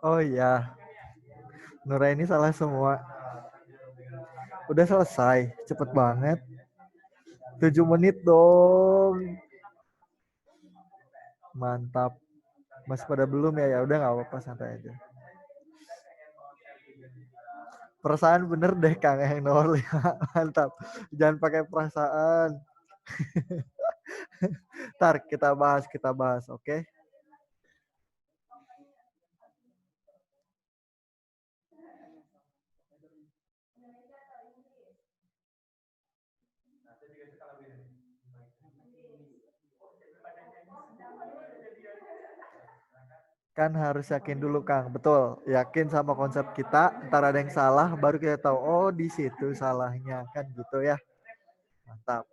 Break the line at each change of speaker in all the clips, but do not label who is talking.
Oh iya, Nuraini salah semua. Udah selesai, cepet banget. 7 menit dong. Mantap. Masih pada belum ya? Ya udah nggak apa-apa, santai aja. Perasaan bener deh Kang yang nomor 5. Mantap. Jangan pakai perasaan. Ntar kita bahas, oke? Okay? Kan harus yakin dulu Kang, betul. Yakin sama konsep kita, ntar ada yang salah, baru kita tahu, oh di situ salahnya. Kan gitu ya. Mantap.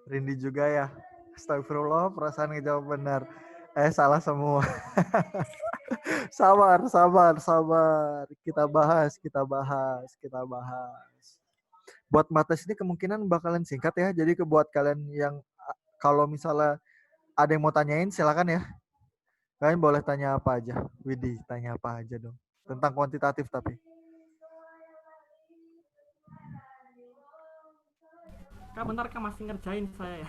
Rindi juga ya. Astagfirullah, perasaan ngejawab benar. Salah semua. Sabar, sabar, sabar. Kita bahas. Buat mates ini kemungkinan bakalan singkat ya. Jadi buat kalian yang kalau misalnya ada yang mau tanyain silakan ya. Kalian boleh tanya apa aja. Widih, tanya apa aja dong. Tentang kuantitatif tapi.
Kak bentar kak masih ngerjain saya ya.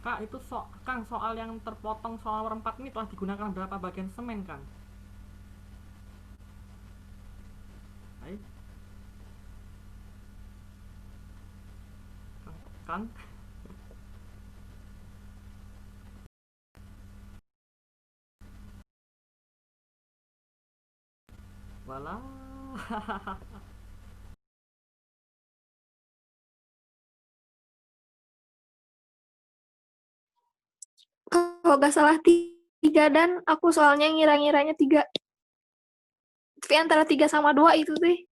Kak, itu Kang, soal yang terpotong soal nomor 4 ini telah digunakan berapa bagian semen, Kang? Hai, Kang, Kang? Walah.
Kalau nggak salah 3 dan aku soalnya ngira-ngiranya 3. Tapi antara 3 sama 2 itu sih.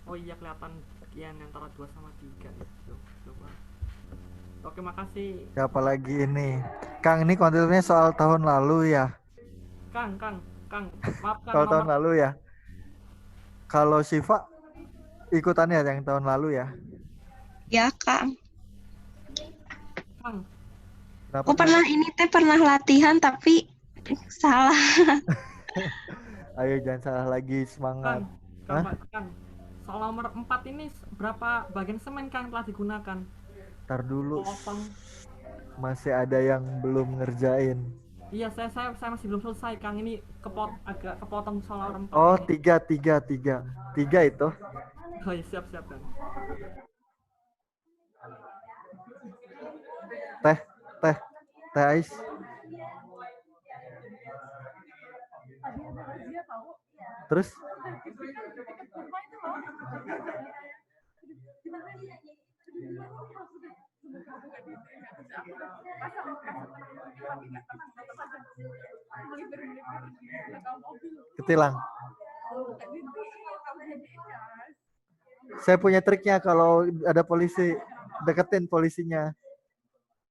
Oh iya, kelihatan bagian antara 2 sama 3 itu. Coba. Oke, makasih.
Siapa lagi ini? Kang, ini kontennya soal tahun lalu ya?
Kang, maaf Kang,
Soal tahun
nomor
lalu ya? Kalau Siva ikutannya yang tahun lalu ya?
Ya, Kang.
Kang,
Kenapa,
Aku pernah pernah latihan tapi salah.
Ayo jangan salah lagi, semangat. Hah?
Kang, soal nomor 4 ini berapa bagian semen Kang telah digunakan?
Ntar dulu,
Kosong.
masih ada yang belum ngerjain.
Iya, saya masih belum selesai Kang. Ini agak kepotong soal nomor 4
Oh,
ini.
tiga itu.
Oh iya, siap Kang.
Teh Ais. Terus? Ketilang. Saya punya triknya kalau ada polisi, deketin polisinya.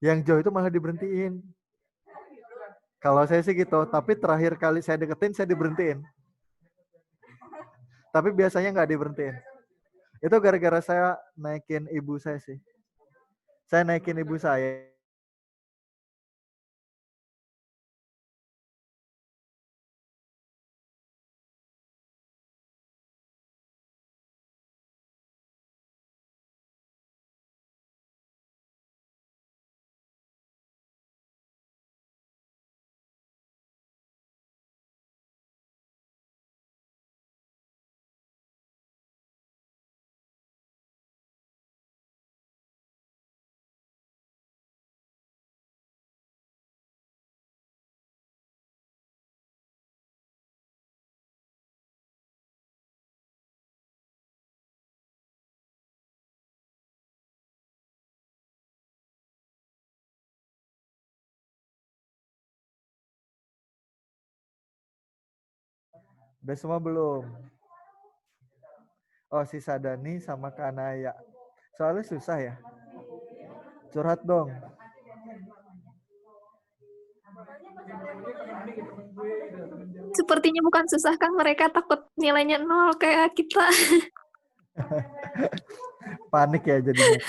Yang jauh itu malah diberhentiin. Kalau saya sih gitu, tapi terakhir kali saya deketin, saya diberhentiin. Tapi biasanya nggak diberhentiin. Itu gara-gara saya naikin ibu saya sih. Saya naikin ibu saya. Udah semua belum? Oh, si Sadani sama Kanaya. Soalnya susah ya. Curhat dong.
Sepertinya bukan susah, Kang. Mereka takut nilainya 0 kayak kita.
Panik ya jadinya.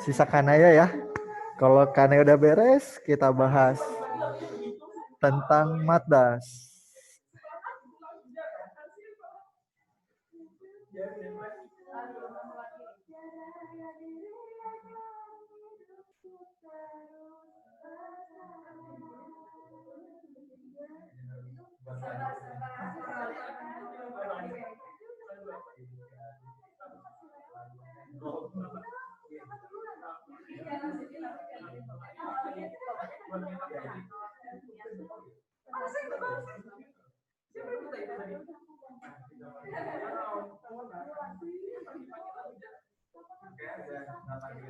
Sisa Kanaya ya. Kalau Kanaya udah beres, kita bahas tentang Matdas.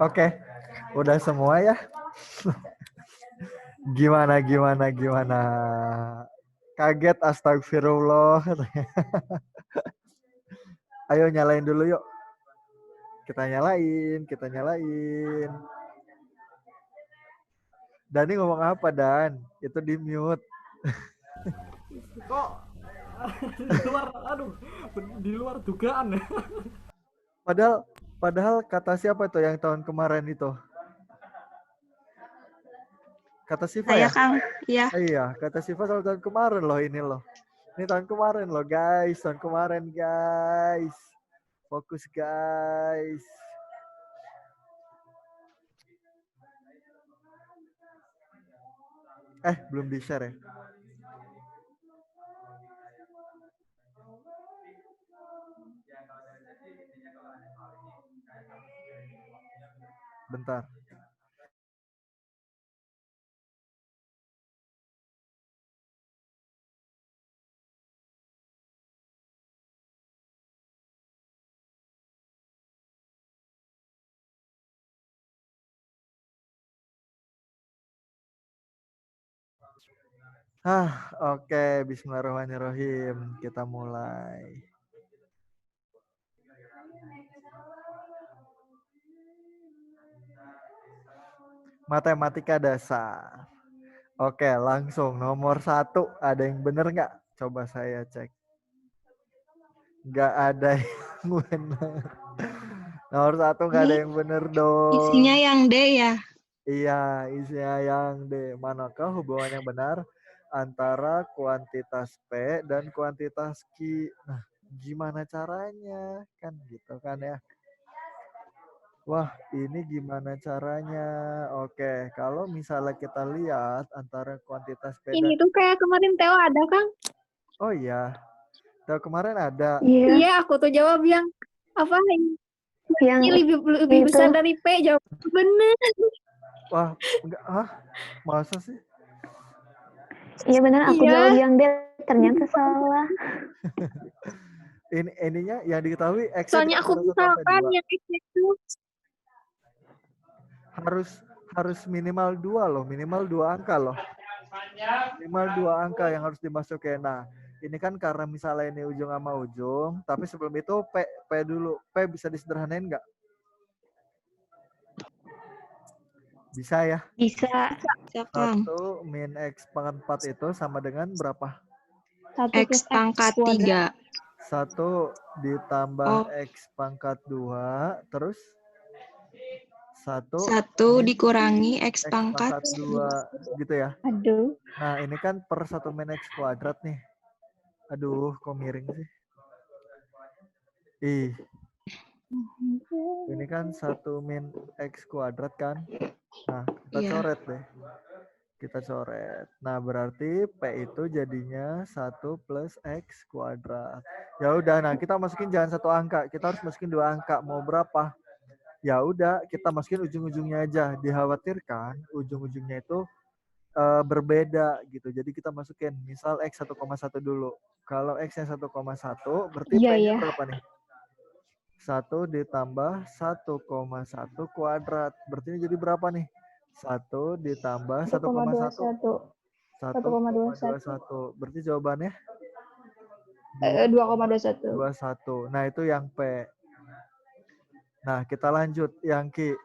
Oke, udah semua ya. Gimana? Kaget, astagfirullah. Ayo nyalain dulu yuk. Kita nyalain. Dani ngomong apa, Dan? Itu di mute.
Kok di luar, aduh, di luar dugaan ya.
Padahal kata siapa itu yang tahun kemarin itu? Kata Siva
Saya
ya?
Kang, ya.
Iya, kata Siva soal tahun kemarin loh ini loh. Ini tahun kemarin loh guys, guys. Fokus guys. Belum di-share ya? Bentar. Oke. Bismillahirrahmanirrahim. Kita mulai. Matematika dasar. Oke, langsung nomor 1. Ada yang bener nggak? Coba saya cek. Nggak ada yang bener. Nomor 1 nggak ada
Ini
yang bener dong.
isinya yang D ya.
Iya, isinya yang D. Manakah hubungan yang benar antara kuantitas P dan kuantitas Q? Nah, gimana caranya? Kan gitu kan ya. Wah, ini gimana caranya? Oke, kalau misalnya kita lihat antara kuantitas P
Ini
dan...
tuh kayak kemarin Teo ada, Kang.
Oh iya, tahu kemarin ada.
Iya,
Iya, aku tuh jawab yang apa
yang
ini lebih
itu.
besar dari P, jawab bener.
Wah, enggak, masa sih?
Iya benar, aku
Iya.
jawab yang D, ternyata salah.
Ininya yang diketahui X
Soalnya aku misalkan yang itu
harus minimal 2 loh, minimal 2 angka loh. Minimal 2 angka yang harus dimasukin. Nah, ini kan karena misalnya ini ujung sama ujung, tapi sebelum itu P dulu. P bisa disederhanain nggak? Bisa ya?
Bisa.
Ya, Kang.
1 min X pangkat 4 itu sama dengan berapa?
1
X
plus
pangkat
kuadrat.
3.
1 ditambah
Oh.
X pangkat 2, terus 1
dikurangi X
X
pangkat
pangkat 2 gitu ya.
Aduh.
Nah, ini kan per 1 min X kuadrat nih. Aduh, kok miring sih? Ih, ini kan 1 min X kuadrat kan? Nah, kita
Iya.
coret deh. Kita coret. Nah, berarti P itu jadinya 1 plus X kuadrat. Ya udah, nah kita masukin jangan 1 angka. Kita harus masukin 2 angka. Mau berapa? Ya udah, kita masukin ujung-ujungnya aja. Dikhawatirkan ujung-ujungnya itu berbeda gitu. Jadi kita masukin misal X 1,1 dulu. Kalau X-nya 1,1 berarti
Iya,
P-nya
ya.
berapa nih? 1 ditambah 1,1 kuadrat. Berarti ini jadi berapa nih? 1 ditambah 1,1. 1,21. Berarti jawabannya
2,21.
21. Nah, itu yang P. Nah, kita lanjut yang Q.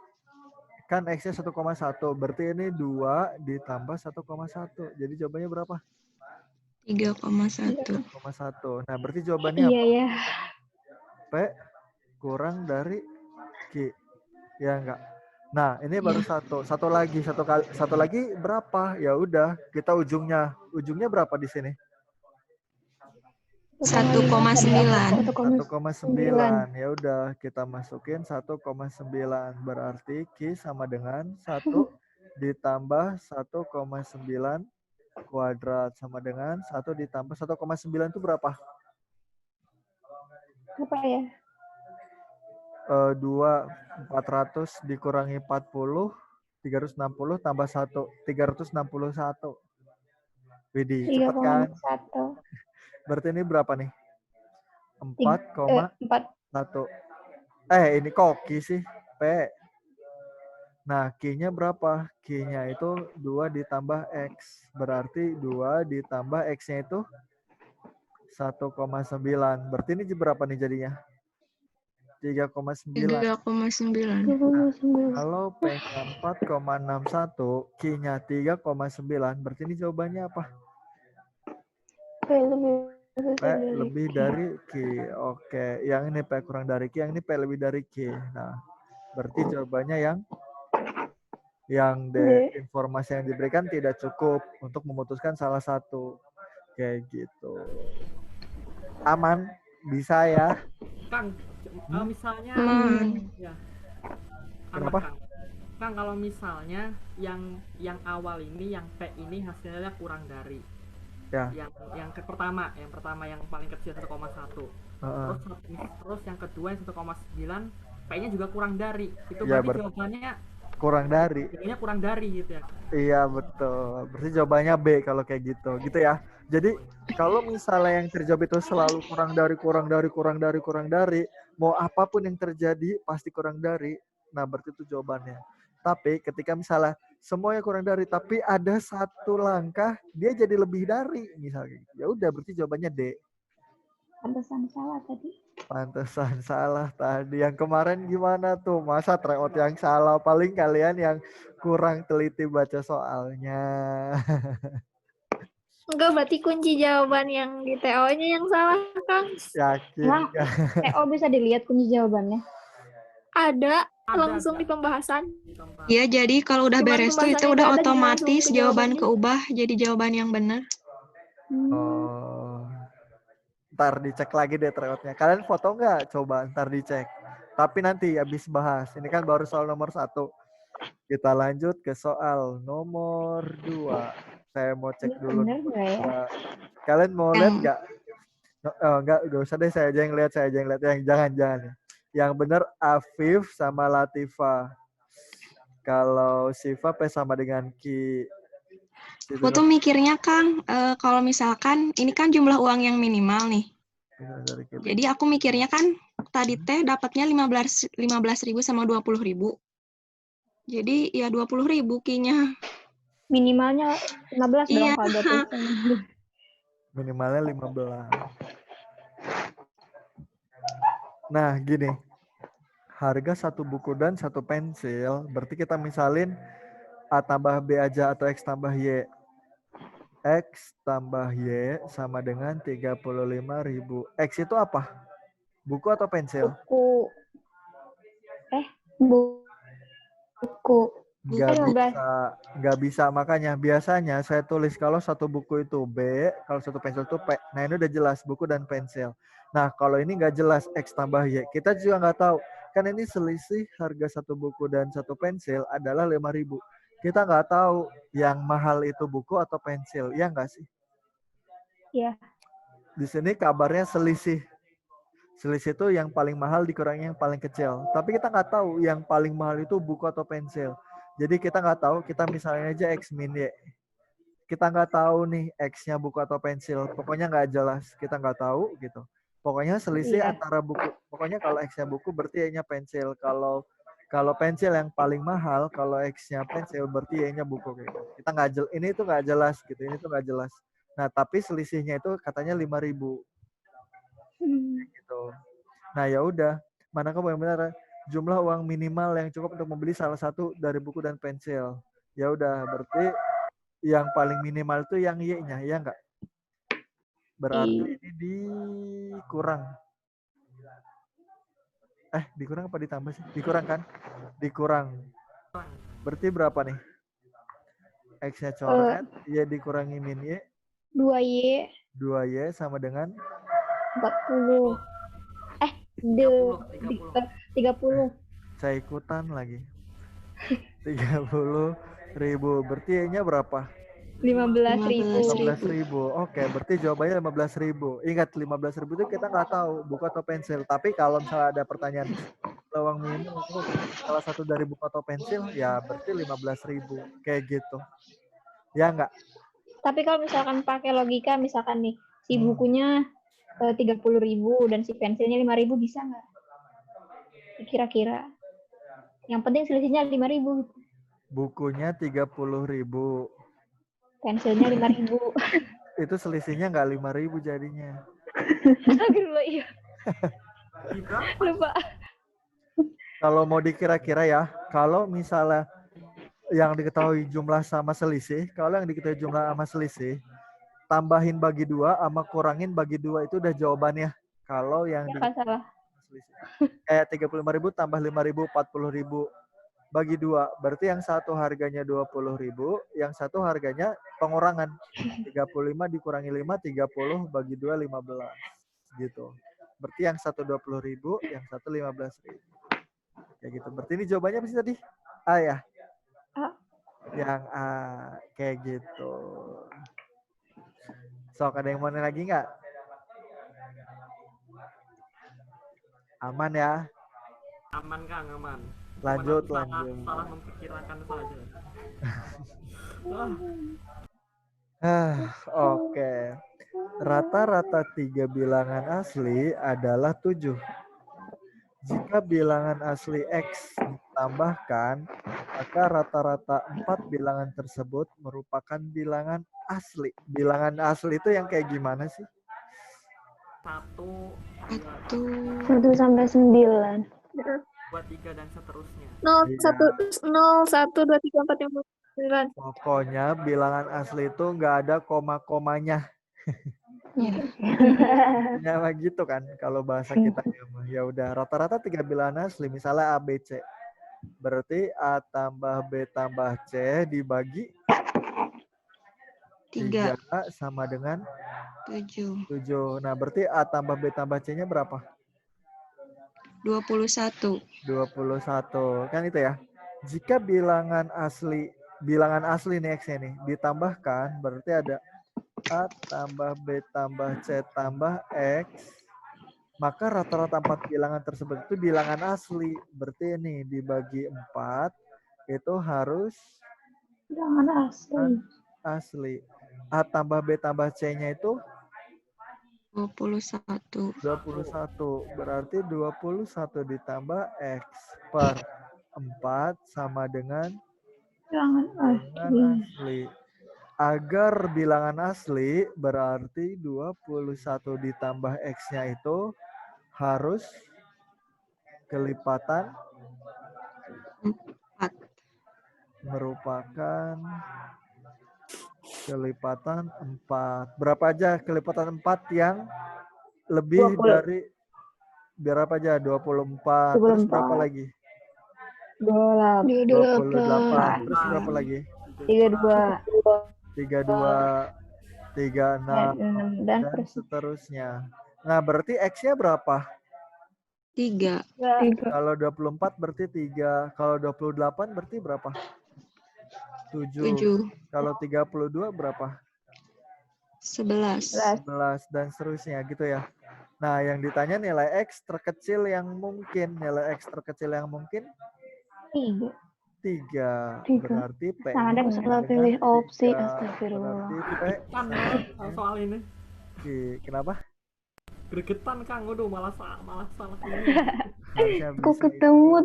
Kan X-nya 1,1. Berarti ini 2 ditambah 1,1. Jadi jawabannya berapa?
3,1.
3,1. Nah, berarti jawabannya
Iya,
apa?
ya.
P kurang dari Q. Ya enggak? Nah, ini baru satu lagi, satu lagi berapa? Ya udah, kita ujungnya berapa di sini?
1,9.
1,9. Ya udah, kita masukin 1,9. Berarti Q sama dengan 1 ditambah 1,9 kuadrat sama dengan 1 ditambah 1,9 itu berapa?
Apa ya?
400 dikurangi 40, 360 tambah 1, 361. Widih, cepet kan?
3,1.
Berarti ini berapa nih? 4,1.
4.
Ini kok Q sih? P. Nah, Q-nya berapa? Q-nya itu 2 ditambah X. Berarti 2 ditambah X-nya itu 1,9. Berarti ini berapa nih jadinya? 3,9.
3,9.
Kalau P-nya 4,61, Q-nya 3,9, berarti ini jawabannya apa? P lebih dari Q. Oke, yang ini P kurang dari Q, yang ini P lebih dari Q. Nah, berarti jawabannya yang informasi yang diberikan tidak cukup untuk memutuskan salah satu. Kayak gitu. Aman? Bisa ya?
Kang, misalnya ya. Aman,
Kenapa?
Kang, kalau misalnya yang awal ini, yang P ini hasilnya kurang dari
Ya.
yang pertama yang paling kecil 1,1. Terus yang kedua yang 1,9 P-nya juga kurang dari. Itu
Ya,
berarti jawabannya
kurang dari.
jawabannya kurang dari gitu ya.
Iya, betul. Berarti jawabannya B kalau kayak gitu. Gitu ya. Jadi kalau misalnya yang terjawab itu selalu kurang dari, mau apapun yang terjadi pasti kurang dari. Nah, berarti itu jawabannya. Tapi ketika misalnya semuanya kurang dari, tapi ada satu langkah dia jadi lebih dari, misalnya. Ya udah, berarti jawabannya D.
Pantesan salah tadi.
Pantesan salah tadi. Yang kemarin gimana tuh? Masa tryout yang salah? Paling kalian yang kurang teliti baca soalnya.
Enggak, berarti kunci jawaban yang di TO-nya yang salah, Kang.
Yakin
Nah,
nggak?
TO bisa dilihat kunci jawabannya.
Ada
Ada,
langsung di pembahasan.
Ya, jadi kalau udah
Cuman
beres tuh itu
pembahasannya
udah
nggak ada, jadi
otomatis
langsung ke
jawaban
jawabannya.
keubah jadi jawaban yang benar.
Oh. Ntar dicek lagi deh tryoutnya. Kalian foto nggak? Coba ntar dicek. Tapi nanti habis bahas. Ini kan baru soal nomor 1. Kita lanjut ke soal nomor 2. Saya mau cek dulu.
Bener nggak ya?
Kalian mau lihat
Yang
nggak? Enggak usah deh, saya aja yang lihat. Yang jangan. Yang benar Afif sama Latifa. Kalau Siva P sama dengan Ki.
aku tuh mikirnya, Kang, kalau misalkan ini kan jumlah uang yang minimal nih. Jadi aku mikirnya kan tadi teh dapatnya 15.000 sama 20.000. Jadi ya 20.000 Ki-nya.
Minimalnya 15 dong
Iya.
kalau 20.
Minimalnya 15. Nah, gini. Harga satu buku dan satu pensil, berarti kita misalin A tambah B aja atau X tambah Y. X tambah Y sama dengan 35.000. X itu apa? Buku atau pensil?
Buku. Buku.
Nggak bisa. Makanya biasanya saya tulis kalau satu buku itu B, kalau satu pensil itu P. Nah, ini udah jelas buku dan pensil. Nah, kalau ini nggak jelas X tambah Y, kita juga nggak tahu. Kan ini selisih harga satu buku dan satu pensil adalah 5.000. Kita nggak tahu yang mahal itu buku atau pensil, ya nggak sih?
Iya.
Di sini kabarnya selisih. Selisih itu yang paling mahal dikurangi yang paling kecil. Tapi kita nggak tahu yang paling mahal itu buku atau pensil. Jadi kita nggak tahu, kita misalnya aja X min Y. Kita nggak tahu nih X-nya buku atau pensil. Pokoknya nggak jelas. Kita nggak tahu gitu. Pokoknya selisih antara buku. Pokoknya kalau X-nya buku berarti Y-nya pensil. Kalau pensil yang paling mahal, kalau X-nya pensil berarti Y-nya buku. Gitu. Kita nggak jelas. Ini tuh nggak jelas gitu. Ini tuh nggak jelas. Nah, tapi selisihnya itu katanya 5.000. Gitu. Nah, ya udah. Manakah yang benar? Jumlah uang minimal yang cukup untuk membeli salah satu dari buku dan pensil. Ya udah, berarti yang paling minimal itu yang Y-nya, ya enggak? Berarti ini dikurang. Dikurang apa ditambah sih? Dikurang kan? Dikurang. Berarti berapa nih? X-nya coret, Y dikurangi min Y,
2Y
2Y sama dengan
40. 30.
saya ikutan lagi. 30.000. Berarti Y-nya berapa?
15.000.
15.000. Oke, berarti jawabannya 15.000. Ingat 15.000 itu kita nggak tahu buku atau pensil. Tapi kalau misalnya ada pertanyaan lowang minimum itu salah satu dari buku atau pensil, ya berarti 15.000. Kayak gitu. Ya nggak?
Tapi kalau misalkan pakai logika, misalkan nih, si bukunya 30.000 dan si pensilnya 5.000 bisa nggak? Kira-kira. Yang penting selisihnya 5.000.
Bukunya 30.000.
Pensilnya 5.000.
Itu selisihnya nggak 5.000 jadinya.
Astagfirullah, iya. Lupa.
Kalau mau dikira-kira ya, kalau misalnya yang diketahui jumlah sama selisih, kalau yang diketahui jumlah sama selisih, tambahin bagi 2 sama kurangin bagi 2 itu udah jawabannya. Kalau yang
Ya kan salah.
selisih. Kayak 35.000 tambah 5.000, 40.000 bagi 2. Berarti yang satu harganya 20.000, yang satu harganya pengurangan. 35 dikurangi 5, 30 bagi 2, 15. Gitu. Berarti yang satu 20.000, yang satu 15.000. Kayak gitu. Berarti ini jawabannya apa sih tadi? A ya?
A.
Yang A. Kayak gitu. Sok, ada yang mau nanya lagi nggak? Aman ya?
Aman Kang, aman.
Lanjut,
Cuma
lanjut.
salah memperkirakan saja.
Oke. Rata-rata 3 bilangan asli adalah 7. Jika bilangan asli X ditambahkan, maka rata-rata 4 bilangan tersebut merupakan bilangan asli. Bilangan asli itu yang kayak gimana sih?
1 sampai 9.
2, 3 dan seterusnya.
0,
Iya.
1, 2, 3, 4, 5, 9.
Pokoknya bilangan asli itu nggak ada koma-komanya. Ya gitu kan kalau bahasa kita ya udah rata-rata 3 bilangan asli, misalnya A B C. Berarti A tambah B tambah C dibagi 3 sama dengan 7. Nah, berarti A tambah B tambah C-nya berapa?
21.
21. Kan itu ya. Jika bilangan asli nih X-nya nih ditambahkan, berarti ada A tambah B tambah C tambah X, maka rata-rata 4 bilangan tersebut itu bilangan asli. Berarti ini dibagi 4 itu harus
Bilangan
asli. A tambah B tambah C-nya itu
21.
21. Berarti 21 ditambah X per 4 sama dengan bilangan asli. Agar bilangan asli berarti 21 ditambah X-nya itu harus kelipatan
4.
merupakan kelipatan 4. Berapa aja kelipatan 4 yang lebih
20.
dari berapa aja? 24. Terus berapa lagi? 28. Terus berapa lagi?
32.
32, 36
Dan
dan seterusnya. Nah, berarti X-nya berapa?
3.
Kalau 24 berarti 3. Kalau 28 berarti berapa? 7. Kalau 32 berapa?
11.
11 dan seterusnya gitu ya. Nah, yang ditanya nilai X terkecil yang mungkin. Nilai X terkecil yang mungkin 3. Berarti P.
Ada salah pilih opsi. Astagfirullah.
Berarti P.
Kan soal ini.
Kenapa?
Gregetan Kang, udah malah salah pilih.
Harusnya
Aku
bisa
ketemu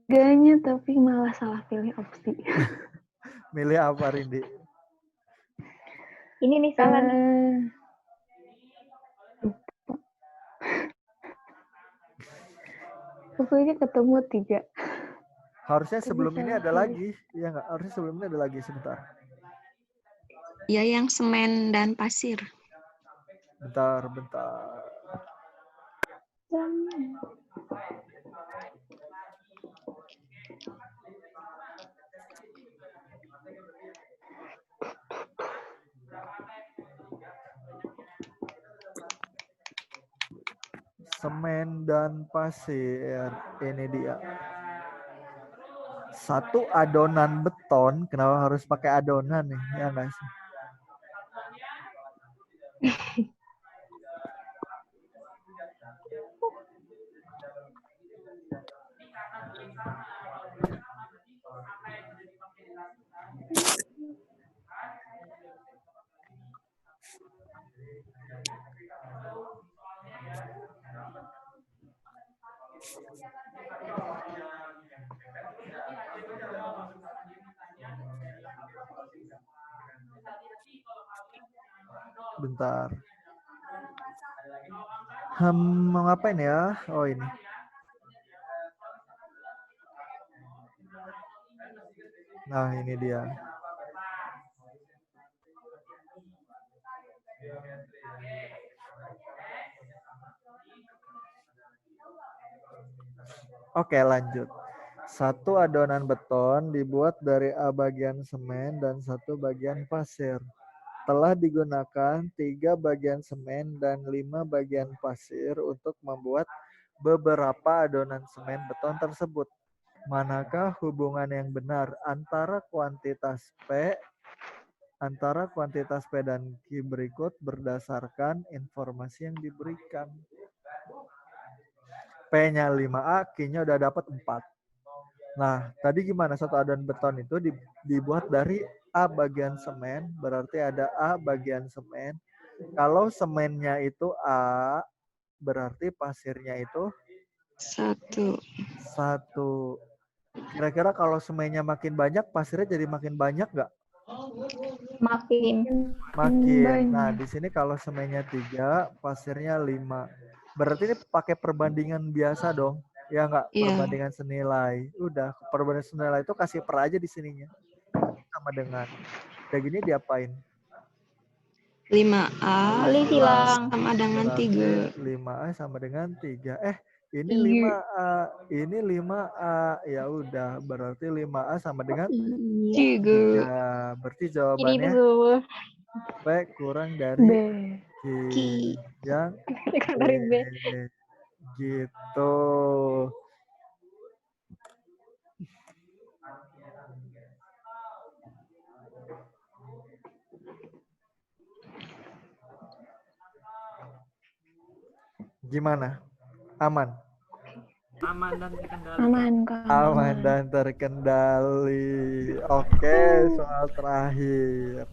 3-nya tapi malah salah pilih opsi.
milih apa, Rindi?
Ini nih salah. Pokoknya ketemu 3.
Harusnya sebelum ini ada lagi. Iya nggak? Harusnya sebelum ini ada lagi sebentar.
Ya, yang semen dan pasir.
Bentar. semen dan pasir. Ini dia. Satu adonan beton, kenapa harus pakai adonan nih? Ya nggak sih? Bentar. Mau ngapain ya? Oh ini. Nah ini dia. Oke lanjut. Satu adonan beton dibuat dari A bagian semen dan satu bagian pasir. Telah digunakan 3 bagian semen dan 5 bagian pasir untuk membuat beberapa adonan semen beton tersebut. Manakah hubungan yang benar antara kuantitas P dan Q berikut berdasarkan informasi yang diberikan? P-nya 5A, Q-nya udah dapat 4. Nah, tadi gimana? Satu adonan beton itu dibuat dari A bagian semen, berarti ada A bagian semen. Kalau semennya itu A, berarti pasirnya itu
1.
1. Kira-kira kalau semennya makin banyak, pasirnya jadi makin banyak nggak?
Makin.
Makin. Nah, di sini kalau semennya 3, pasirnya 5. Berarti ini pakai perbandingan biasa dong. Ya nggak?
Iya.
Perbandingan senilai. Udah, perbandingan senilai itu kasih per aja di sininya. Sama dengan. Kayak gini diapain?
5A
Kali hilang.
sama dengan 3.
5A sama dengan 3. Ini 5A. Ini 5A. Ya udah, berarti 5A sama dengan
3.
3. Berarti
Ini
jawabannya
dulu.
P kurang dari
B.
Q.
Q.
Yang
Dari B.
gitu. Gimana? Aman?
Aman dan terkendali.
Aman, Kak.
Aman dan terkendali. Oke, soal terakhir.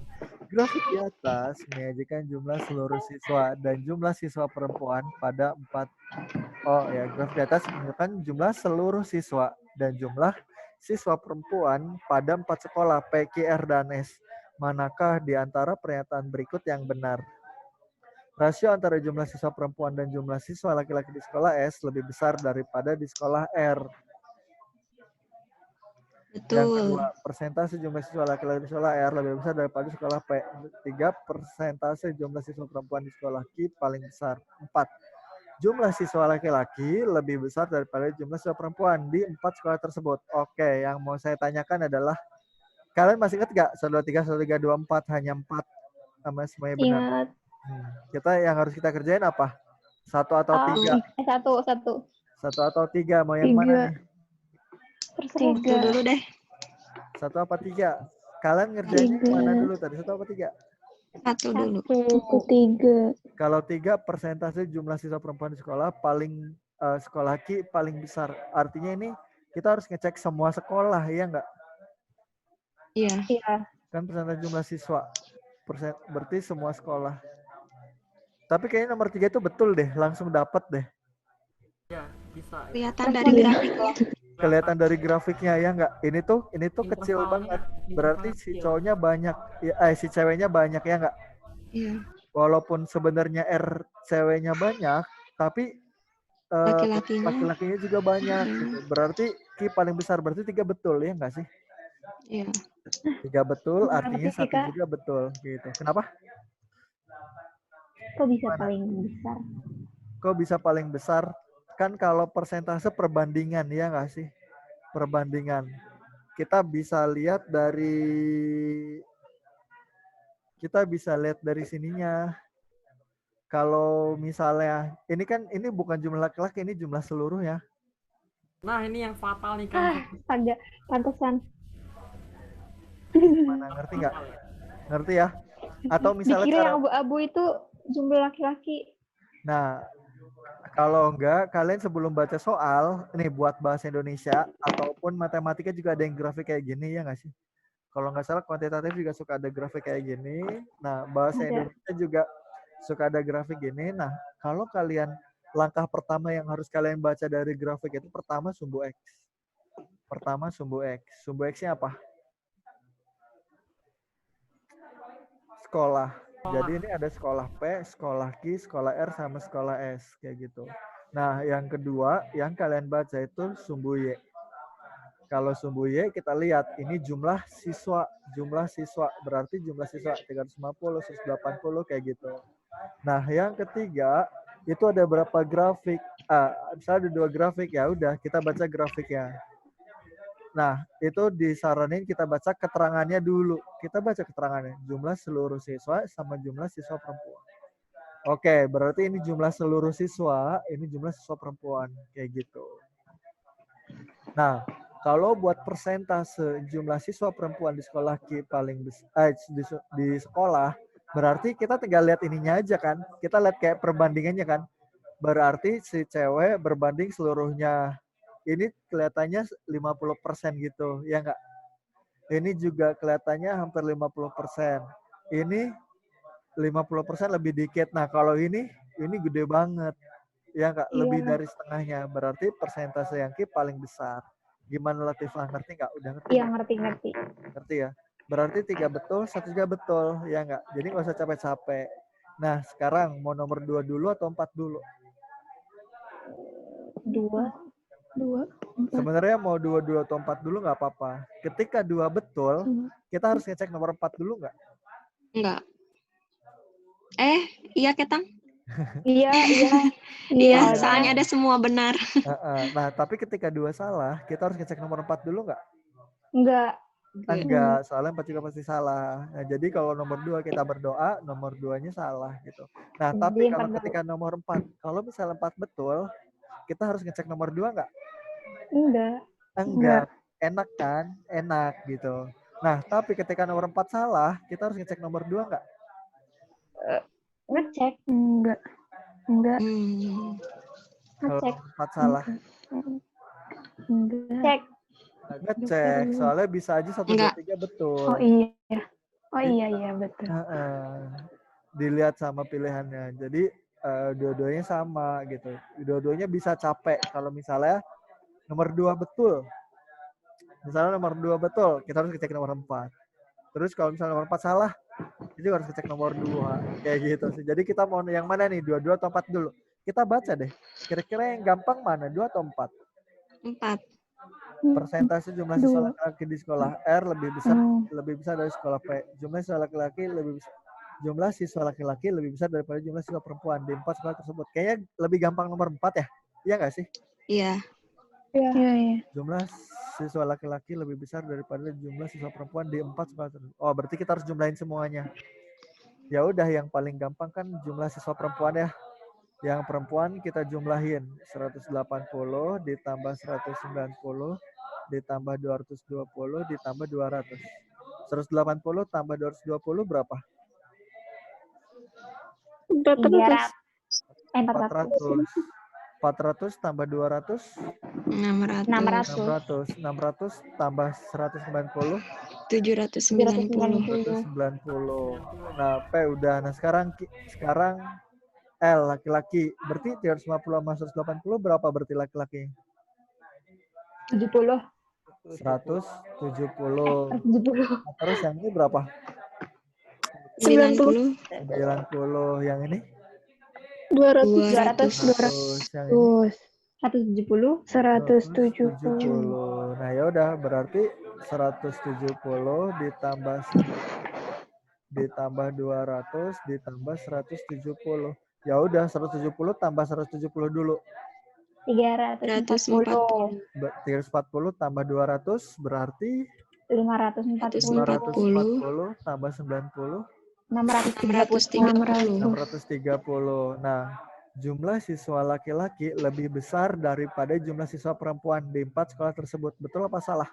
Grafik di atas menyajikan jumlah seluruh siswa dan jumlah siswa perempuan pada 4. Oh ya, grafik di atas menunjukkan jumlah seluruh siswa dan jumlah siswa perempuan pada 4 sekolah P, Q, R, dan S. Manakah di antara pernyataan berikut yang benar? Rasio antara jumlah siswa perempuan dan jumlah siswa laki-laki di sekolah S lebih besar daripada di sekolah R.
Betul.
Yang kedua, persentase jumlah siswa laki-laki di sekolah R lebih besar daripada di sekolah P. 3, persentase jumlah siswa perempuan di sekolah Q paling besar. 4, jumlah siswa laki-laki lebih besar daripada jumlah siswa perempuan di 4 sekolah tersebut. Oke, yang mau saya tanyakan adalah, kalian masih ingat nggak? 1, 2, 3, 1, 2, 3, 2, 4, hanya 4 sama semuanya benar.
Ingat.
Kita yang harus kita kerjain apa? 1 atau 3?
1.
1 atau 3? Mau yang mana nih?
Terserah.
1 dulu deh.
1 apa 3? Kalian ngerjainnya yang mana dulu tadi? 1 apa 3?
1 dulu.
3.
Kalau 3, persentase jumlah siswa perempuan di sekolah paling sekolah Q paling besar. Artinya ini kita harus ngecek semua sekolah, ya nggak?
Iya.
Kan persentase jumlah siswa. Berarti semua sekolah. Tapi kayaknya nomor 3 itu betul deh, langsung dapat deh.
Ya, bisa.
Kelihatan dari grafiknya.
Kelihatan dari grafiknya ya nggak? Ini tuh kecil
Intervalnya-
banget. Berarti si cowoknya banyak, si ceweknya banyak ya nggak?
Iya.
Walaupun sebenarnya R ceweknya banyak, tapi laki-lakinya juga banyak. Gitu. Berarti Q paling besar, berarti 3 betul ya nggak sih?
Iya.
3 betul,
Kenapa
artinya
sih,
1
Kak?
juga betul. Gitu. Kenapa?
Kok bisa paling besar?
Kok bisa paling besar? Kan kalau persentase perbandingan ya nggak sih? Perbandingan. Kita bisa lihat dari sininya. Kalau misalnya ini bukan jumlah laki-laki, ini jumlah seluruh ya.
Nah, ini yang fatal nih kan.
Astaga, pantesan.
Gimana, ngerti nggak? Ngerti ya? Atau misalnya
Dikira
cara,
yang abu-abu itu jumlah laki-laki.
nah kalau enggak, kalian sebelum baca soal, nih buat bahasa Indonesia ataupun matematika juga ada yang grafik kayak gini ya nggak sih? Kalau nggak salah kuantitatif juga suka ada grafik kayak gini. Nah, bahasa
Ada.
Indonesia juga suka ada grafik gini. Nah, kalau kalian langkah pertama yang harus kalian baca dari grafik itu pertama sumbu X. Pertama sumbu X. Sumbu X-nya apa? Sekolah. Jadi ini ada sekolah P, sekolah Q, sekolah R, sama sekolah S. Kayak gitu. Nah, yang kedua yang kalian baca itu sumbu Y. Kalau sumbu Y kita lihat ini jumlah siswa berarti jumlah siswa 350, 180 kayak gitu. Nah, yang ketiga itu ada berapa grafik? Misalnya ada 2 grafik, ya udah kita baca grafiknya. Nah, itu disaranin kita baca keterangannya dulu. Kita baca keterangannya, jumlah seluruh siswa sama jumlah siswa perempuan. Oke, berarti ini jumlah seluruh siswa, ini jumlah siswa perempuan, kayak gitu. Nah, kalau buat persentase jumlah siswa perempuan di sekolah paling besar di sekolah, berarti kita tinggal lihat ininya aja kan. Kita lihat kayak perbandingannya kan. Berarti si cewek berbanding seluruhnya. Ini kelihatannya 50% gitu, ya enggak? Ini juga kelihatannya hampir 50%. Ini 50% lebih dikit. Nah, kalau ini gede banget. Ya enggak? Lebih dari setengahnya. Berarti persentase yang paling besar. Gimana Latifah, ngerti nggak? Udah ngerti?
Iya, ngerti.
Ngerti ya? Berarti 3 betul, 1 juga betul. Ya nggak? Jadi nggak usah capek-capek. Nah, sekarang mau nomor 2 dulu atau 4 dulu?
2.
Sebenarnya mau 2 dulu atau 4 dulu nggak apa-apa. Ketika 2 betul, kita harus ngecek nomor 4 dulu nggak?
Enggak. Iya Ketang.
Iya,
Soalnya ada semua benar.
Nah, tapi ketika 2 salah, kita harus ngecek nomor 4 dulu nggak?
Enggak.
Soalnya 4 juga pasti salah. Nah, jadi kalau nomor 2 kita berdoa, nomor 2-nya salah gitu. Nah, tapi kalau ketika nomor 4, kalau misalnya 4 betul, kita harus ngecek nomor 2 nggak? Enggak. Enak kan? Enak gitu. Nah, tapi ketika nomor 4 salah, kita harus ngecek nomor 2 nggak?
Ngecek.
Enggak.
Kalau
Ngecek.
nomor 4 salah.
Enggak.
Cek.
Ngecek, soalnya bisa aja 1, 2, 3 betul.
Oh iya betul.
Dilihat sama pilihannya. Jadi dua-duanya sama gitu. Dua-duanya bisa capek kalau misalnya nomor 2 betul. Misalnya nomor 2 betul, kita harus ngecek nomor 4. Terus kalau misalnya nomor 4 salah, itu harus ngecek nomor 2. Kayak gitu sih. Jadi kita mau yang mana nih? 2 atau 4 dulu? Kita baca deh. Kira-kira yang gampang mana? 2 atau 4?
4.
Persentase jumlah siswa laki-laki di sekolah R lebih besar dari sekolah P. Jumlah siswa laki-laki lebih besar daripada jumlah siswa perempuan di 4 sekolah tersebut. Kayaknya lebih gampang nomor 4 ya? Iya nggak sih?
Iya.
Jumlah siswa laki-laki lebih besar daripada jumlah siswa perempuan di 4 sekolah tersebut. Oh, berarti kita harus jumlahin semuanya. Ya udah, yang paling gampang kan jumlah siswa perempuan ya. Yang perempuan kita jumlahin 180 ditambah 190 ditambah 220 ditambah 200. 180 tambah 220 berapa?
400.
400 tambah 200?
600.
600 tambah 190?
790.
Nah, P udah. Nah, sekarang L laki-laki. Berarti 350 sama 180 berapa berarti laki-laki?
70.
170. Terus yang ini berapa?
90.
90. Yang ini?
200.
Yang ini?
170.
170.
Nah, ya udah, berarti 170 ditambah 200 ditambah 170. Ya udah, 170 tambah 170 dulu.
340.
340 tambah 200 berarti
540.
540 tambah 90
630.
630. Nah, jumlah siswa laki-laki lebih besar daripada jumlah siswa perempuan di 4 sekolah tersebut. Betul apa salah?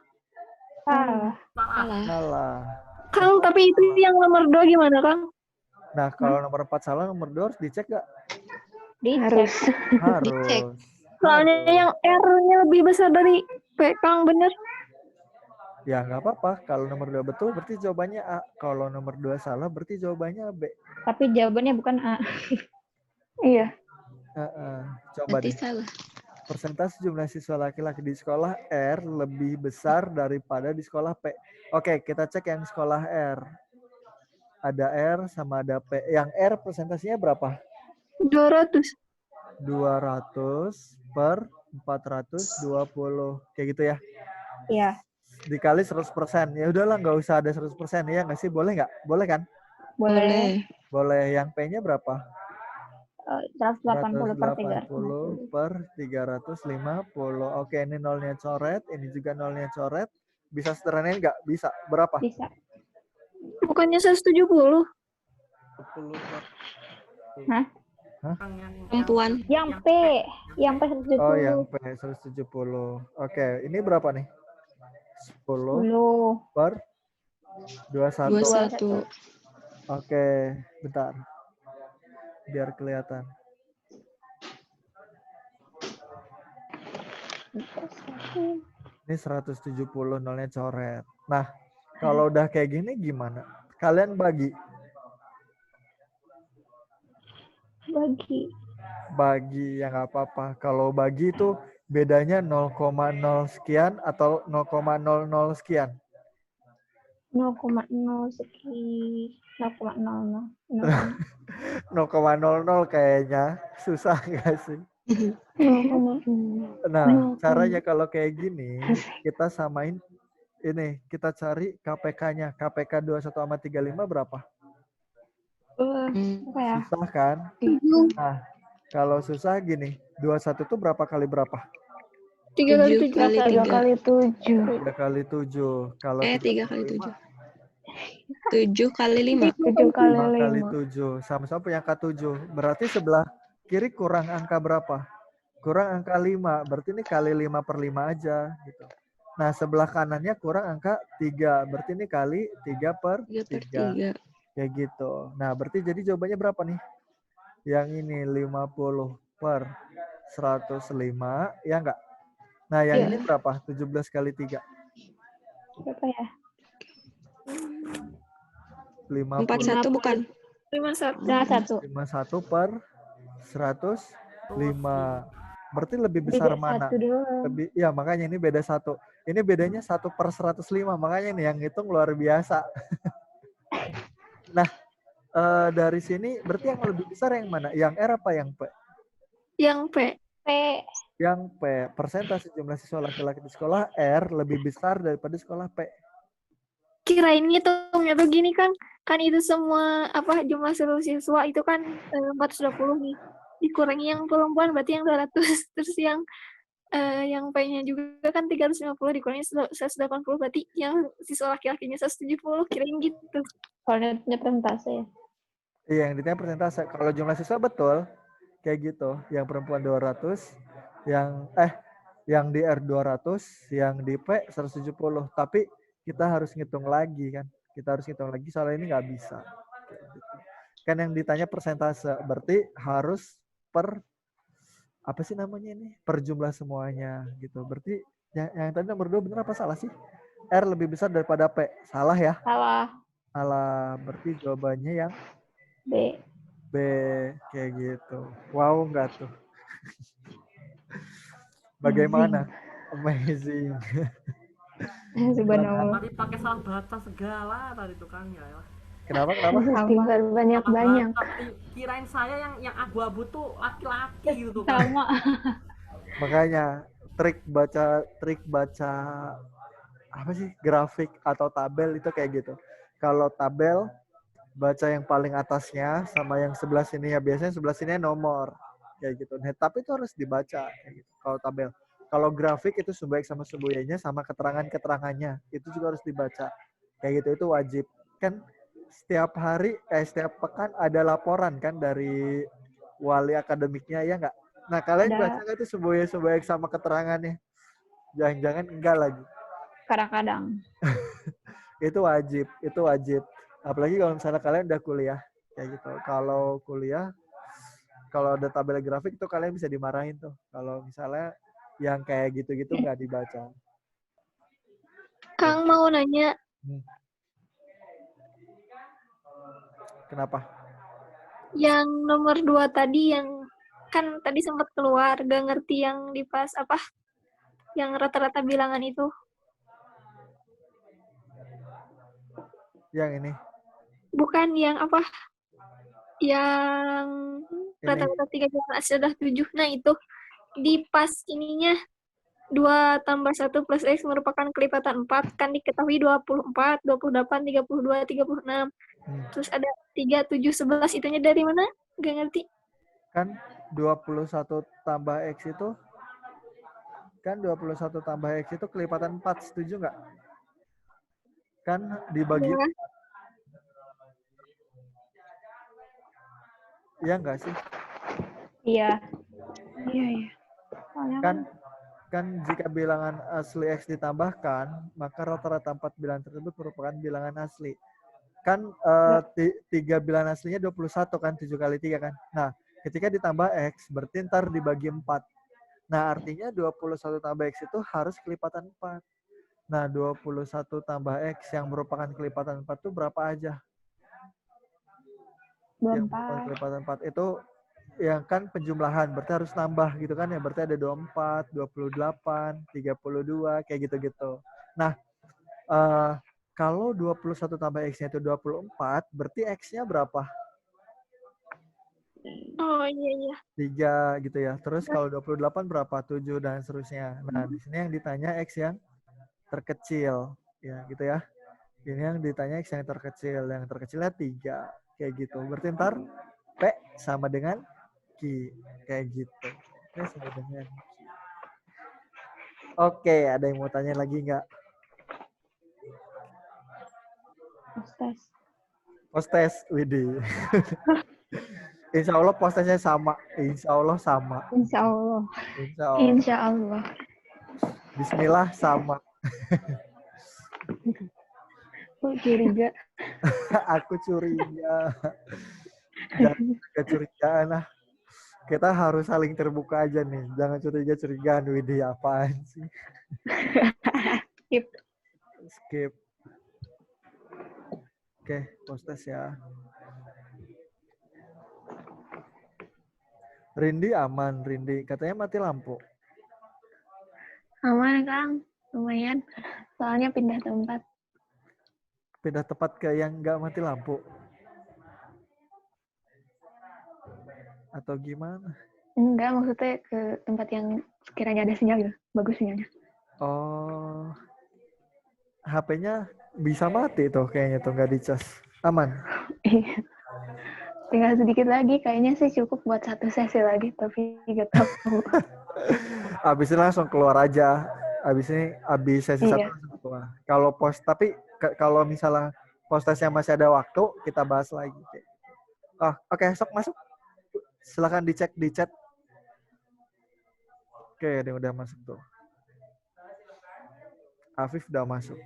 Salah.
Salah.
Salah.
Kang, tapi itu yang nomor 2 gimana, Kang?
Nah, kalau nomor 4 salah, nomor 2 harus dicek nggak?
Dicek.
Harus.
Soalnya yang R-nya lebih besar dari P, Kang, bener?
Ya, nggak apa-apa. Kalau nomor 2 betul, berarti jawabannya A. Kalau nomor 2 salah, berarti jawabannya B.
Tapi jawabannya bukan A.
Iya.
Coba
Berarti
deh.
salah.
Persentase jumlah siswa laki-laki di sekolah R lebih besar daripada di sekolah P. Oke, kita cek yang sekolah R. Ada R sama ada P. Yang R persentasenya berapa?
200.
200 per 420. Kayak gitu ya?
Iya.
Dikali 100%. Ya udahlah, nggak usah ada 100%. Ya nggak sih? Boleh nggak? Boleh kan?
Boleh.
Boleh. Yang P-nya berapa?
180 per
180 per 350. Oke, ini nolnya coret. Ini juga nolnya coret. Bisa sederhanain nggak? Bisa. Berapa?
Bisa.
Bukannya 170?
10 per...
Hah?
Perempuan.
Yang P 170.
Oh, yang P 170. Oke, ini berapa nih? 10
10.
per 21.
21.
Oke, bentar. Biar kelihatan. Ini 170 nolnya coret. Nah, kalau udah kayak gini gimana? Kalian bagi. Bagi ya nggak apa-apa. Kalau bagi itu bedanya 0,0 sekian atau 0,00 sekian.
0,0 sekian. 0,00.
0,00 kayaknya. Susah nggak sih? Nah, caranya kalau kayak gini, kita samain ini. Kita cari KPK-nya. KPK 21 sama 35 berapa?
Apa ya?
Susah kan? Nah, kalau susah gini. 21 itu berapa kali berapa?
3 kali
7 kali
3
3.
kali 7.
3 kali 7. Kalau
3 kali 7. 7 kali 5.
7 kali
5 kali
5.
7. Sama-sama punya angka 7. Berarti sebelah kiri kurang angka berapa? Kurang angka 5. Berarti ini kali 5 per 5 aja. Gitu. Nah, sebelah kanannya kurang angka 3. Berarti ini kali 3 per 3. Kayak gitu. Nah, berarti jadi jawabannya berapa nih? Yang ini 50 per 105. Ya enggak? Nah, yang ini berapa? 17 kali 3.
Berapa ya?
41 bukan?
51.
51 per 105. Berarti lebih besar mana? Lebih, ya makanya ini beda 1. Ini bedanya 1 per 105. Makanya nih yang hitung luar biasa. Nah, dari sini berarti yang lebih besar yang mana? Yang R apa yang P?
Yang P.
Yang P. Persentase jumlah siswa laki-laki di sekolah R lebih besar daripada sekolah P.
Kirain ngitungnya tuh gini, Kang. Kan itu semua jumlah seluruh siswa itu kan 420 nih. Dikurangi yang perempuan berarti yang 200. Terus yang P-nya juga kan 350 dikurangi 180 berarti yang siswa laki-lakinya 170. Kirain gitu.
Soalnya persentase ya.
Iya, yang ditanya persentase. Kalau jumlah siswa betul kayak gitu. Yang perempuan 200, yang di R 200, yang di P 170. Tapi kita harus ngitung lagi kan. Kita harus ngitung lagi soalnya ini nggak bisa. Kan yang ditanya persentase, berarti harus per apa sih namanya ini? Per jumlah semuanya gitu. Berarti yang tadi nomor 2 benar apa salah sih? R lebih besar daripada P. Salah ya? Salah. Berarti jawabannya yang
B.
Kayak gitu. Wow, enggak tuh. Bagaimana? Amazing.
Subhanallah.
Tadi pakai salah baca segala tadi tukangnya ya.
Kenapa?
Banyak-banyak.
Kirain saya yang abu-abu tuh laki-laki gitu kan.
Sama.
Makanya trik baca apa sih? Grafik atau tabel itu kayak gitu. Kalau tabel baca yang paling atasnya sama yang sebelah sini ya, biasanya sebelah sini nomor kayak gitu. Nah, tapi itu harus dibaca kayak gitu. Kalau tabel. Kalau grafik itu sumbu X sama sumbu Y-nya sama keterangan-keterangannya. Itu juga harus dibaca. Kayak gitu, itu wajib. Kan setiap hari, setiap pekan ada laporan kan dari wali akademiknya, ya nggak? Nah, kalian
Ada.
baca nggak tuh semboyan sama keterangannya? Jangan-jangan enggak lagi.
Kadang-kadang.
Itu wajib. Apalagi kalau misalnya kalian udah kuliah, kayak gitu. Kalau kuliah, kalau ada tabel grafik tuh kalian bisa dimarahin tuh. Kalau misalnya yang kayak gitu-gitu nggak dibaca.
Kang mau nanya,
Kenapa?
yang nomor 2 tadi yang kan tadi sempat keluar, gak ngerti yang di pas apa, yang rata-rata bilangan itu.
Yang ini.
Bukan yang apa, yang
Ini.
rata-rata 3 bilangan asli adalah 7. Nah itu, di pas ininya 2 tambah 1 plus X merupakan kelipatan 4, kan diketahui 24, 28, 32, 36. Terus ada 3, 7, 11, itunya dari mana? Gak ngerti.
Kan 21 tambah X itu, kan 21 tambah X itu kelipatan 4, setuju nggak? Kan dibagi,
Ya.
iya nggak sih?
Iya. Iya, iya. Soalnya
Kan jika bilangan asli X ditambahkan, maka rata-rata 4 bilangan tersebut merupakan bilangan asli. Kan 3 bilangan aslinya 21 kan, 7 kali 3 kan. Nah, ketika ditambah X, berarti ntar dibagi 4. Nah, artinya 21 tambah X itu harus kelipatan 4. Nah, 21 tambah X yang merupakan kelipatan 4 itu berapa aja? Yang merupakan
24.
kelipatan 4 itu yang kan penjumlahan, berarti harus nambah gitu kan ya. Berarti ada 24, 28, 32, kayak gitu-gitu. Nah, kalau 21 tambah X-nya itu 24, berarti X-nya berapa?
Oh iya iya.
3 gitu ya. Terus kalau 28 berapa? 7 dan seterusnya. Nah, di sini yang ditanya X yang terkecil. Ya, gitu ya. Ini yang ditanya X yang terkecil. Yang terkecilnya 3. Kayak gitu. Berarti ntar P sama dengan Q. Kayak gitu. P sama dengan Q. Oke, ada yang mau tanya lagi nggak?
Postes.
Postes, widih. Insya Allah postesnya sama. Insya Allah sama.
Insya Allah.
Insya Allah.
Insya Allah.
Bismillah sama.
Kok curiga?
Aku curiga. Jangan curigaan lah. Kita harus saling terbuka aja nih. Jangan curiga-curigaan. Widih, apaan sih?
Skip.
Skip. Oke, postes ya. Rindi aman, Rindi. Katanya mati lampu.
Aman, Kang. Lumayan. Soalnya pindah tempat.
Pindah tempat ke yang nggak mati lampu. Atau gimana?
Enggak, maksudnya ke tempat yang sekiranya ada sinyal gitu. Bagus sinyalnya.
Oh. HP-nya bisa mati tuh kayaknya tuh, nggak dicas. Aman.
Tinggal sedikit lagi. Kayaknya sih cukup buat 1 sesi lagi. Tapi nggak tahu.
Abis ini langsung keluar aja. Abis sesi 1 langsung keluar. Kalau tapi kalau misalnya postasnya masih ada waktu, kita bahas lagi. Oh, oke, sok masuk. Silakan dicek di chat. Oke, dia udah masuk tuh. Afif udah masuk.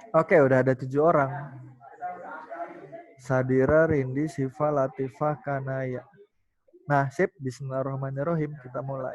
Oke, udah ada 7 orang. Sadira, Rindi, Siva, Latifah, Kanaya. Nah, sip. Bismillahirrahmanirrahim. Kita mulai.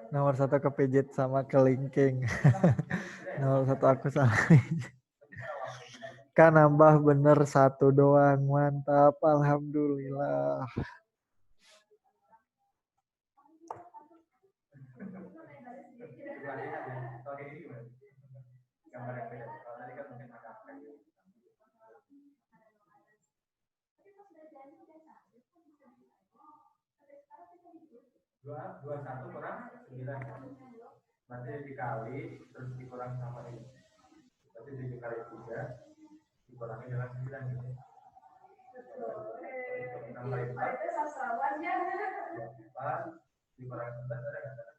Nomor 1 kepijit sama kelingking. Nomor 1 aku salah. Kan nambah bener 1 doang. Mantap, alhamdulillah.
Berarti dikali terus dikurang sama ini. Berarti dikali 3 dikurangi dengan 9 gitu. 6 kali 4 dikurangi 11 ada nggak?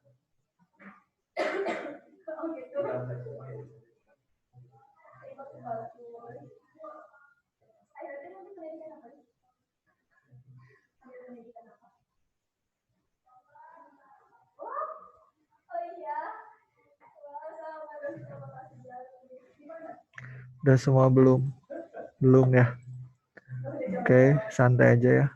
Udah semua belum? Belum ya? Oke, santai aja ya.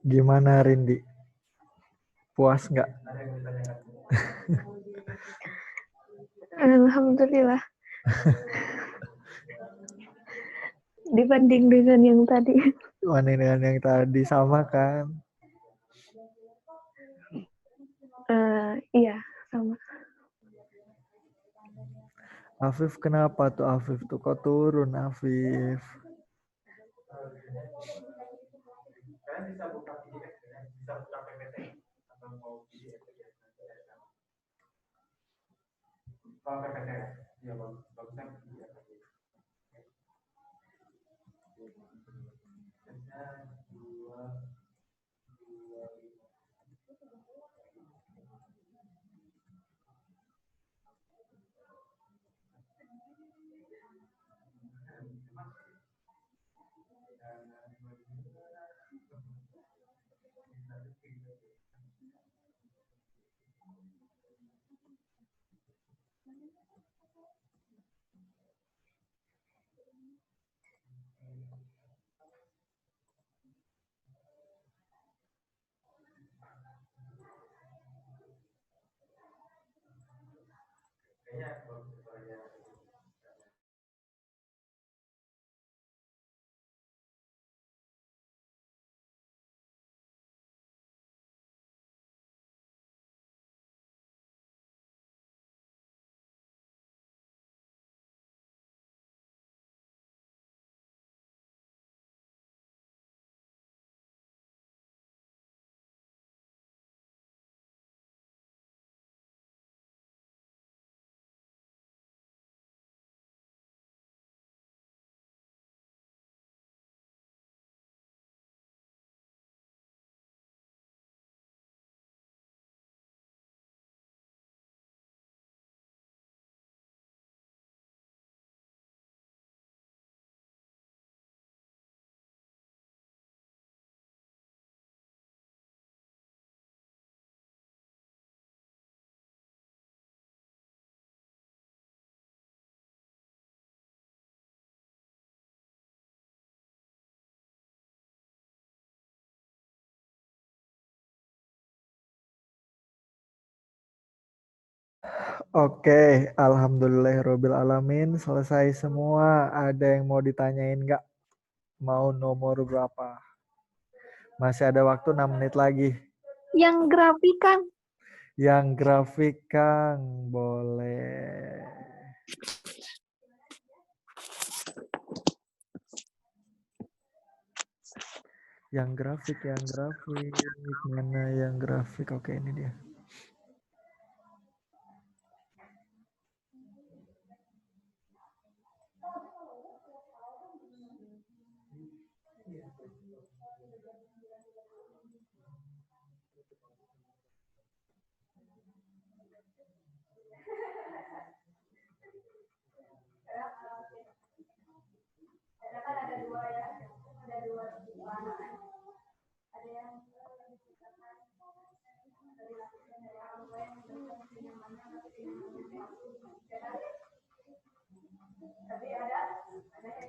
Gimana Rindi? Puas nggak?
Alhamdulillah. Dibanding dengan yang tadi.
Dibanding dengan yang tadi sama kan?
Iya, sama.
Afif kenapa tuh Afif tuh kok turun Afif?
Kalian bisa buka PDF ya, bisa buka PPT atau mau PDF aja. Kalau PPT ya bagusnya PDF aja. Kayaknya bagus suaranya.
Oke, alhamdulillahirabbil alamin, selesai semua. Ada yang mau ditanyain nggak? Mau nomor berapa? Masih ada waktu 6 menit lagi.
Yang grafik kan?
Yang grafik Kang, boleh. Yang grafik. Mana yang grafik? Oke, ini dia.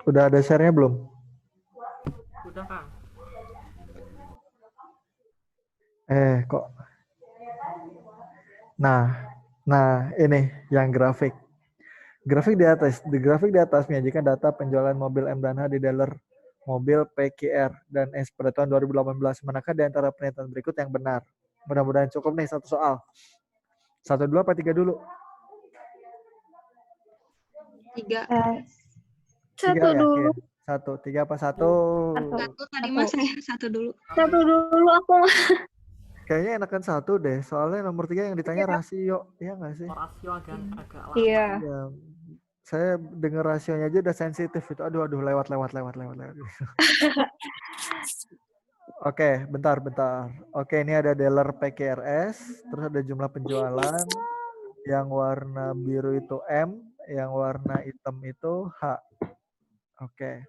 Udah ada share-nya belum?
Udah, Kang.
Kok. Nah, ini yang grafik. The grafik di atas menyajikan data penjualan mobil M dan H di dealer mobil PQR dan S pada tahun 2018. Manakah di antara pernyataan berikut yang benar? Mudah-mudahan cukup nih satu soal. 1 dulu apa 3 dulu?
3.
Satu dulu.
1, 3 apa 1?
Satu tadi Mas saya 1 dulu.
Satu dulu aku.
Kayaknya enakan 1 deh, soalnya nomor 3 yang ditanya rasio, ya nggak sih?
Rasio agak lama.
Iya.
Ya, saya dengar rasionya aja udah sensitif itu. Aduh, lewat. Oke, bentar. Oke, ini ada dealer PKRS, terus ada jumlah penjualan. Yang warna biru itu M, yang warna hitam itu H. Oke.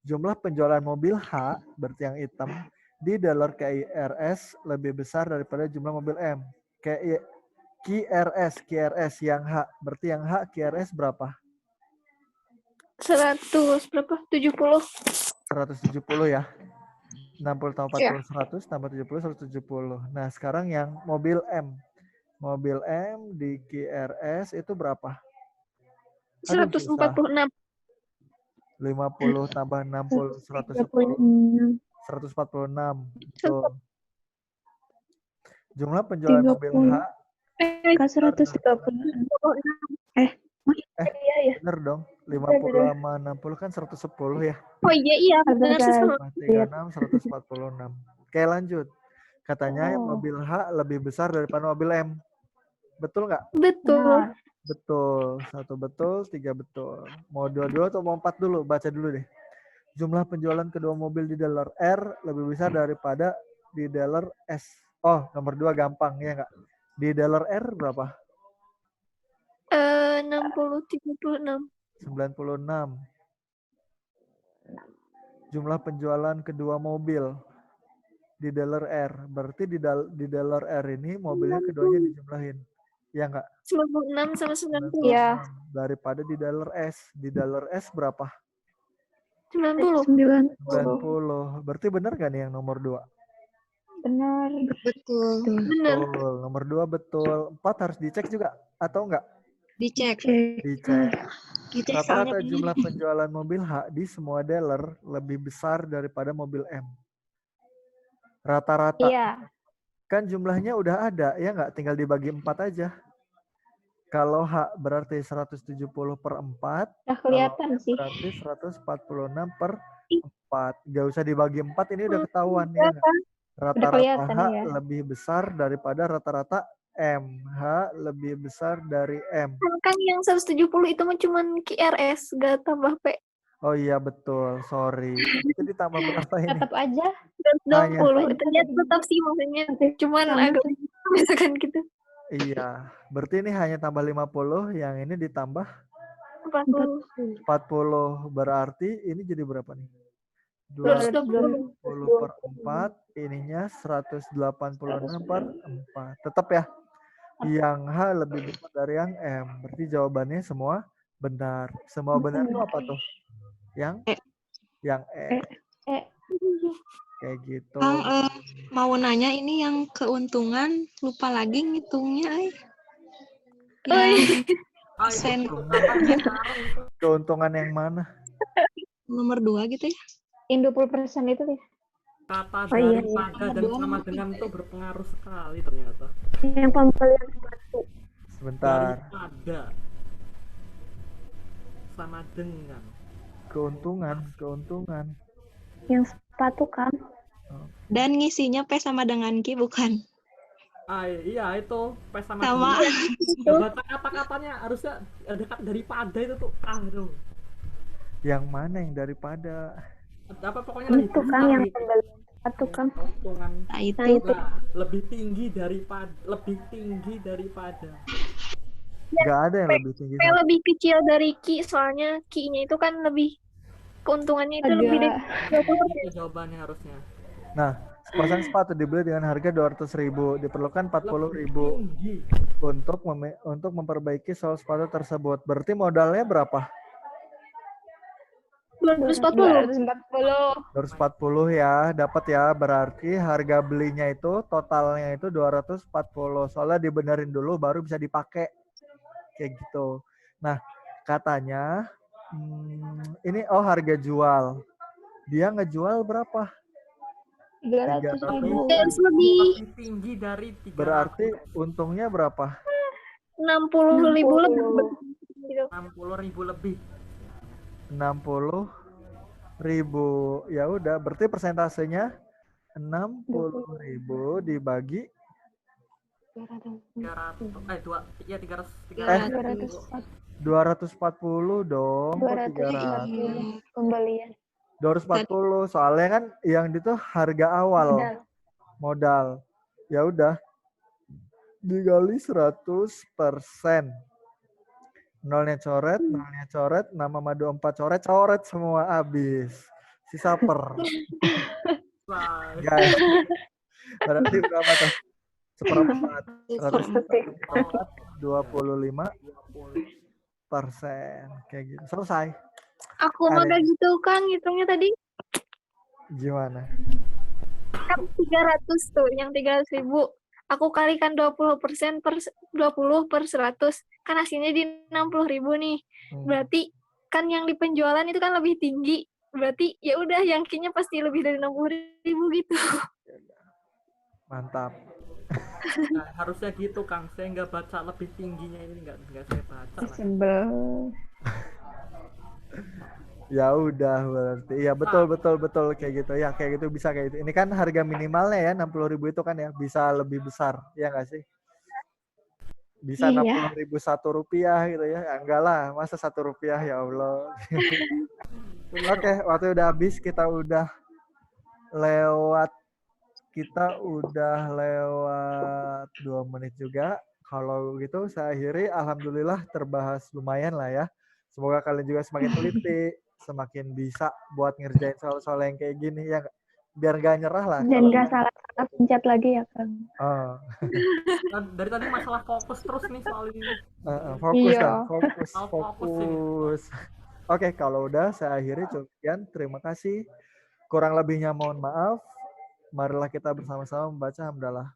Jumlah penjualan mobil H, berarti yang hitam, di dealer KIRS lebih besar daripada jumlah mobil M. KIRS yang H, berarti yang H KIRS berapa?
100 berapa? 70.
170 ya. 60 tambah 40 100 tambah 70 170. Nah, sekarang yang mobil M. Mobil M di KIRS itu berapa?
146.
50 tambah 60 110. 146. Betul. Jumlah penjualan mobil H
136. Iya.
bener dong. 50 sama 60 kan 110 ya.
Oh iya benar sih.
36 146. Oke, lanjut. Katanya mobil H lebih besar daripada mobil M. Betul nggak?
Betul.
Betul. 1 betul, 3 betul. Mau 2 dulu atau mau 4 dulu? Baca dulu deh. Jumlah penjualan kedua mobil di dealer R lebih besar daripada di dealer S. Oh, nomor 2 gampang ya nggak? Di dealer R berapa?
60 36.
96. Jumlah penjualan kedua mobil di dealer R. Berarti di dealer R ini mobilnya keduanya dijumlahin. Ya nggak?
96 sama 90.
Iya.
Daripada di dealer S. Di dealer S berapa?
90.
90. Berarti benar nggak nih yang nomor 2?
Benar.
Betul.
Benar.
Betul. Nomor 2 betul. 4 harus dicek juga atau enggak?
Dicek.
Dicek.
Dicek
Rata-rata
soalnya.
jumlah penjualan mobil H di semua dealer lebih besar daripada mobil M. Rata-rata.
Iya.
Kan jumlahnya udah ada, ya nggak? Tinggal dibagi 4 aja. Kalau H berarti 170 per 4.
Udah kelihatan
kalau M
sih.
berarti 146 per 4. Nggak usah dibagi 4, ini udah ketahuan. Ya nggak? Rata-rata
kelihatan,
H
ya.
lebih besar daripada rata-rata M. H lebih besar dari M.
Kan yang 170 itu mah cuman KRS, gak tambah P.
Oh iya betul, sorry. Itu ditambah berapa ini?
Tetap aja.
120. Ternyata tetap sih maksudnya. Cuman agak misalkan gitu.
Iya, berarti ini hanya tambah 50, yang ini ditambah
40.
40. Berarti ini jadi berapa nih?
220.
20 per 4, ininya 186 per 4. Tetap ya, yang H lebih besar dari yang M. Berarti jawabannya semua benar. Semua benar itu apa tuh? Yang E. Kayak gitu.
Kang, mau nanya ini yang keuntungan lupa lagi ngitungnya. Persen.
Keuntungan yang mana?
Nomor 2 gitu ya.
In 20% itu deh.
Kata
Oh, iya,
dari
iya.
pada dan sama dengan itu berpengaruh sekali ternyata.
Yang pembelian sepatu.
Sebentar.
Daripada sama dengan
Keuntungan.
Yang sepatu kan.
Dan ngisinya P sama dengan Q bukan?
iya itu P sama
Sama.
dengan. Baca kata-katanya harusnya dekat daripada itu tuh dong.
Yang mana yang daripada?
Apa pokoknya lebih
Itu kan
besar
yang
gitu.
pembelian sepatu kan.
Keuntungan
Nah, itu.
lebih tinggi daripada.
Nggak ada yang lebih tinggi.
Yang lebih kecil dari Ki, soalnya Ki-nya itu kan lebih keuntungannya itu lebih dari 20%.
Itu jawabannya harusnya.
Nah, sepasang sepatu dibeli dengan harga 200.000, diperlukan 40.000
Tinggi.
untuk memperbaiki sol sepatu tersebut. Berarti modalnya berapa?
240.
240 ya, dapat ya. Berarti harga belinya itu totalnya itu 240. Soalnya dibenerin dulu baru bisa dipakai. Kayak gitu. Nah, katanya ini harga jual. Dia ngejual berapa?
300.000.
Lebih
Tinggi dari 300.
Berarti untungnya berapa?
60.000 lebih.
60.000 lebih.
60.000. Ya udah, berarti persentasenya 60.000 dibagi 240 dong. Kok 300?
Pembelian.
240. Soalnya kan yang itu harga awal. Modal. Ya udah. Dikali 100%. Nolnya coret, 6 sama 24 coret semua habis. Sisa per. Guys. Berarti berapa tuh? Seperempat. 25%. Kayak gitu. Selesai.
Aku mah gak gitu kan ngitungnya tadi.
Gimana?
Kan 300 tuh, yang 300.000. Aku kalikan 20% per 20 per 100. Kan hasilnya di 60.000 nih. Berarti kan yang di penjualan itu kan lebih tinggi. Berarti ya udah yang Q-nya pasti lebih dari 60.000 gitu.
Mantap.
Nah, harusnya gitu Kang. Saya nggak baca lebih tingginya ini nggak saya baca.
Sebel.
Ya udah berarti. Iya betul kayak gitu. Ya kayak gitu bisa kayak gitu. Ini kan harga minimalnya ya 60.000 itu kan ya, bisa lebih besar. Ya nggak sih? Bisa 60.000 Rp1 gitu ya. Enggak lah, masa Rp1 ya Allah. Oke, waktu udah habis, kita udah lewat 2 menit juga. Kalau gitu saya akhiri, alhamdulillah terbahas lumayan lah ya. Semoga kalian juga semakin teliti, semakin bisa buat ngerjain soal-soal yang kayak gini ya, biar gak nyerah lah.
Dan gak salah pencet lagi ya Kang.
Dari tadi masalah fokus terus nih soal ini.
Fokus. Oke, kalau udah saya akhiri cukup sekian. Terima kasih. Kurang lebihnya mohon maaf. Marilah kita bersama-sama membaca hamdalah.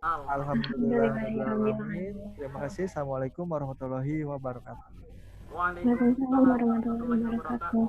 Alhamdulillah. Terima kasih. Assalamualaikum warahmatullahi wabarakatuh.
Waalaikumsalam warahmatullahi wabarakatuh.